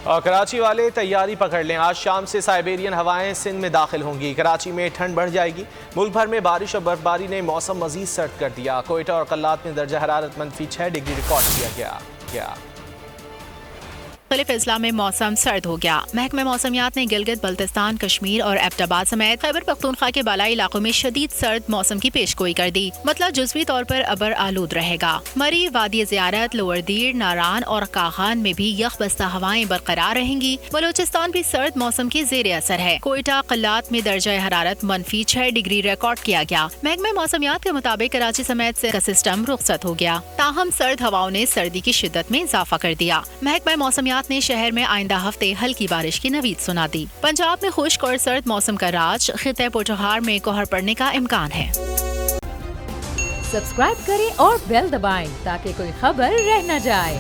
और कराची वाले तैयारी पकड़ लें, आज शाम से साइबेरियन हवाएं सिंध में दाखिल होंगी। कराची में ठंड बढ़ जाएगी। मुल्क भर में बारिश और बर्फबारी ने मौसम मजीद सर्द कर दिया। कोयटा और कल्लात में दर्जा हरारत -6 डिग्री रिकॉर्ड किया गया। मुख्तलिफ अजला में मौसम सर्द हो गया। महकमा मौसमियात ने गिलगित बल्तिस्तान, कश्मीर और एबटाबाद समेत खैबर पख्तूनख्वा के बालाई इलाकों में शदीद सर्द मौसम की पेशगोई कर दी। मतलब जुज़वी तौर पर अबर आलूद रहेगा। मरी, वादी ज़ियारत, लोअर दीर, नारान और कागान में भी यख बस्ता हवाएं बरकरार रहेंगी। बलोचिस्तान भी सर्द मौसम के जेर असर है। कोयटा, कल्लात में दर्जा हरारत -6 डिग्री रिकॉर्ड किया गया। महकमा मौसमियात के मुताबिक कराची समेत से का सिस्टम रुखसत हो गया। ताहम सर्द हवाओं ने सर्दी की शिद्दत में इजाफा कर दिया। महकमा मौसमियात ने शहर में आइंदा हफ्ते हल्की बारिश की नवीद सुना दी। पंजाब में खुश्क और सर्द मौसम का राज, खिते पोठोहार में कोहर पड़ने का इम्कान है। सब्सक्राइब करें और बेल दबाएं ताकि कोई खबर रह न जाए।